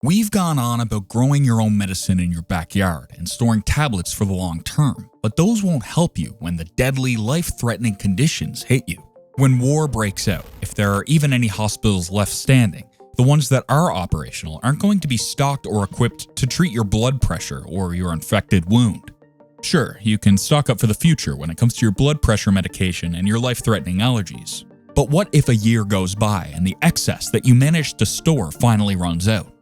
We've gone on about growing your own medicine in your backyard and storing tablets for the long term, but those won't help you when the deadly, life-threatening conditions hit you. When war breaks out, if there are even any hospitals left standing, the ones that are operational aren't going to be stocked or equipped to treat your blood pressure or your infected wound. Sure, you can stock up for the future when it comes to your blood pressure medication and your life-threatening allergies. But what if a year goes by and the excess that you managed to store finally runs out?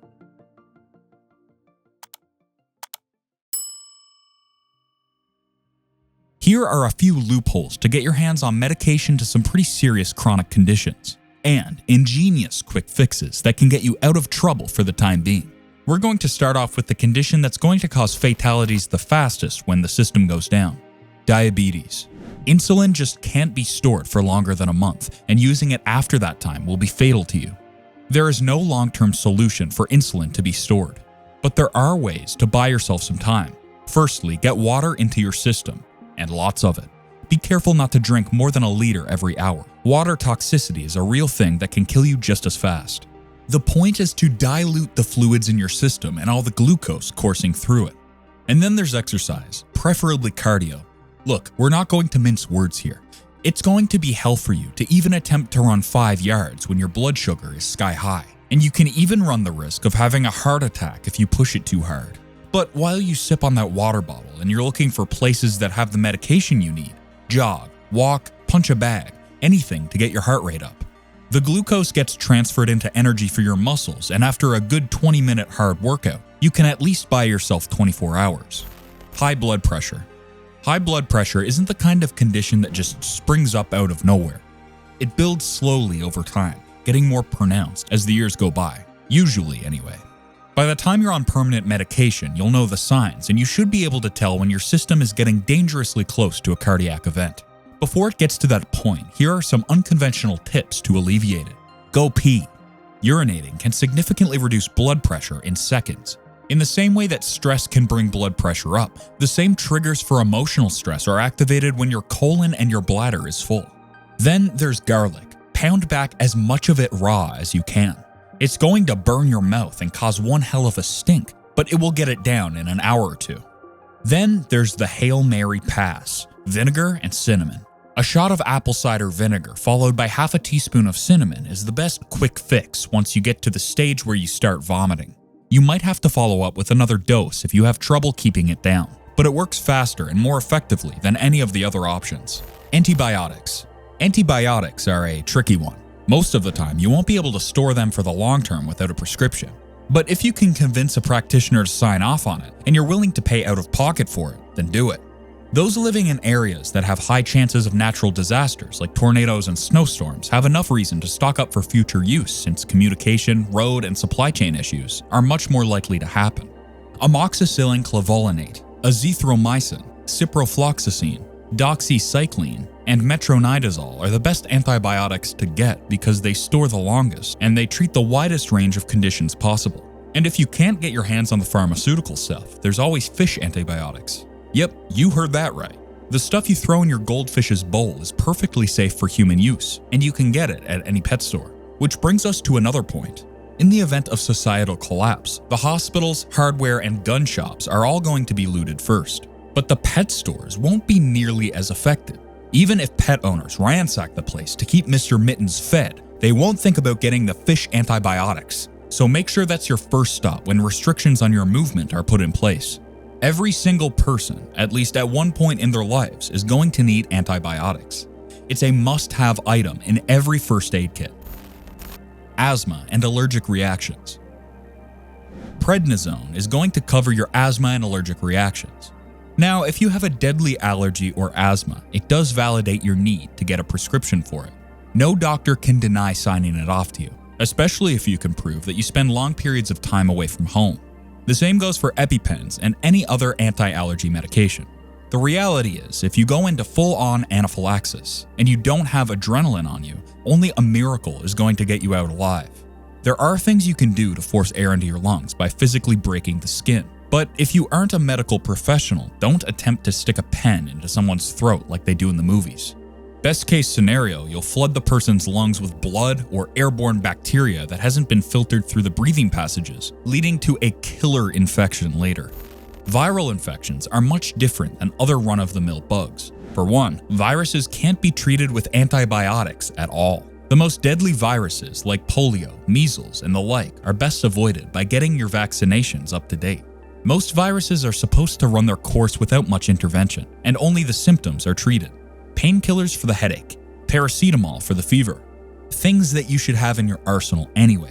Here are a few loopholes to get your hands on medication to some pretty serious chronic conditions, and ingenious quick fixes that can get you out of trouble for the time being. We're going to start off with the condition that's going to cause fatalities the fastest when the system goes down: diabetes. Insulin just can't be stored for longer than a month, and using it after that time will be fatal to you. There is no long-term solution for insulin to be stored, but there are ways to buy yourself some time. Firstly, get water into your system, and lots of it. Be careful not to drink more than a liter every hour. Water toxicity is a real thing that can kill you just as fast. The point is to dilute the fluids in your system and all the glucose coursing through it. And then there's exercise, preferably cardio. Look, we're not going to mince words here. It's going to be hell for you to even attempt to run 5 yards when your blood sugar is sky high. And you can even run the risk of having a heart attack if you push it too hard. But while you sip on that water bottle and you're looking for places that have the medication you need, jog, walk, punch a bag, anything to get your heart rate up. The glucose gets transferred into energy for your muscles, and after a good 20-minute hard workout, you can at least buy yourself 24 hours. High blood pressure. High blood pressure isn't the kind of condition that just springs up out of nowhere. It builds slowly over time, getting more pronounced as the years go by, usually anyway. By the time you're on permanent medication, you'll know the signs, and you should be able to tell when your system is getting dangerously close to a cardiac event. Before it gets to that point, here are some unconventional tips to alleviate it. Go pee. Urinating can significantly reduce blood pressure in seconds. In the same way that stress can bring blood pressure up, the same triggers for emotional stress are activated when your colon and your bladder is full. Then there's garlic. Pound back as much of it raw as you can. It's going to burn your mouth and cause one hell of a stink, but it will get it down in an hour or two. Then there's the Hail Mary pass: vinegar and cinnamon. A shot of apple cider vinegar followed by half a teaspoon of cinnamon is the best quick fix once you get to the stage where you start vomiting. You might have to follow up with another dose if you have trouble keeping it down, but it works faster and more effectively than any of the other options. Antibiotics. Antibiotics are a tricky one. Most of the time, you won't be able to store them for the long term without a prescription. But if you can convince a practitioner to sign off on it, and you're willing to pay out of pocket for it, then do it. Those living in areas that have high chances of natural disasters like tornadoes and snowstorms have enough reason to stock up for future use, since communication, road, and supply chain issues are much more likely to happen. Amoxicillin clavulanate, azithromycin, ciprofloxacin, doxycycline, and metronidazole are the best antibiotics to get because they store the longest and they treat the widest range of conditions possible. And if you can't get your hands on the pharmaceutical stuff, there's always fish antibiotics. Yep, you heard that right. The stuff you throw in your goldfish's bowl is perfectly safe for human use, and you can get it at any pet store. Which brings us to another point. In the event of societal collapse, the hospitals, hardware, and gun shops are all going to be looted first. But the pet stores won't be nearly as affected. Even if pet owners ransack the place to keep Mr. Mittens fed, they won't think about getting the fish antibiotics. So make sure that's your first stop when restrictions on your movement are put in place. Every single person, at least at one point in their lives, is going to need antibiotics. It's a must-have item in every first aid kit. Asthma and allergic reactions. Prednisone is going to cover your asthma and allergic reactions. Now, if you have a deadly allergy or asthma, it does validate your need to get a prescription for it. No doctor can deny signing it off to you, especially if you can prove that you spend long periods of time away from home. The same goes for EpiPens and any other anti-allergy medication. The reality is, if you go into full-on anaphylaxis and you don't have adrenaline on you, only a miracle is going to get you out alive. There are things you can do to force air into your lungs by physically breaking the skin. But if you aren't a medical professional, don't attempt to stick a pen into someone's throat like they do in the movies. Best case scenario, you'll flood the person's lungs with blood or airborne bacteria that hasn't been filtered through the breathing passages, leading to a killer infection later. Viral infections are much different than other run-of-the-mill bugs. For one, viruses can't be treated with antibiotics at all. The most deadly viruses like polio, measles, and the like are best avoided by getting your vaccinations up to date. Most viruses are supposed to run their course without much intervention, and only the symptoms are treated. Painkillers for the headache, paracetamol for the fever, things that you should have in your arsenal anyway.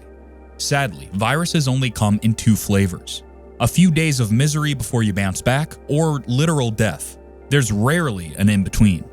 Sadly, viruses only come in two flavors: a few days of misery before you bounce back, or literal death. There's rarely an in-between.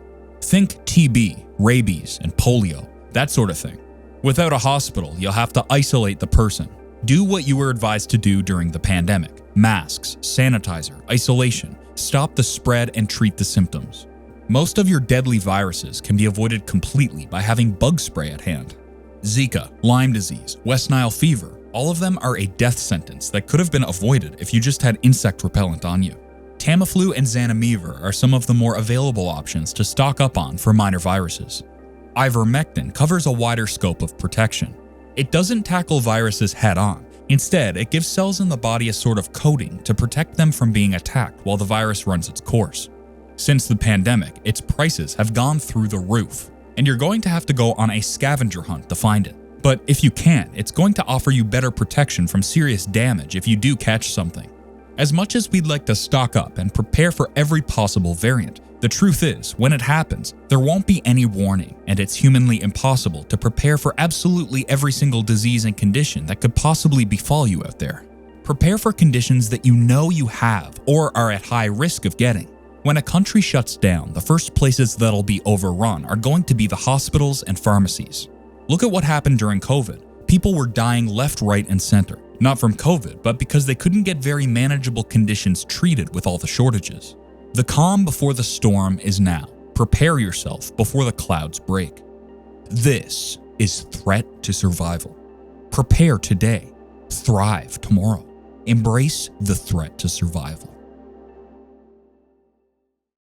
Think TB, rabies, and polio, that sort of thing. Without a hospital, you'll have to isolate the person. Do what you were advised to do during the pandemic: masks, sanitizer, isolation, stop the spread, and treat the symptoms. Most of your deadly viruses can be avoided completely by having bug spray at hand. Zika, Lyme disease, West Nile fever, all of them are a death sentence that could have been avoided if you just had insect repellent on you. Tamiflu and Zanamivir are some of the more available options to stock up on for minor viruses. Ivermectin covers a wider scope of protection. It doesn't tackle viruses head-on. Instead, it gives cells in the body a sort of coating to protect them from being attacked while the virus runs its course. Since the pandemic, its prices have gone through the roof, and you're going to have to go on a scavenger hunt to find it. But if you can, it's going to offer you better protection from serious damage if you do catch something. As much as we'd like to stock up and prepare for every possible variant, the truth is, when it happens, there won't be any warning, and it's humanly impossible to prepare for absolutely every single disease and condition that could possibly befall you out there. Prepare for conditions that you know you have or are at high risk of getting. When a country shuts down, the first places that'll be overrun are going to be the hospitals and pharmacies. Look at what happened during COVID. People were dying left, right, and center. Not from COVID, but because they couldn't get very manageable conditions treated with all the shortages. The calm before the storm is now. Prepare yourself before the clouds break. This is Threat to Survival. Prepare today. Thrive tomorrow. Embrace the threat to survival.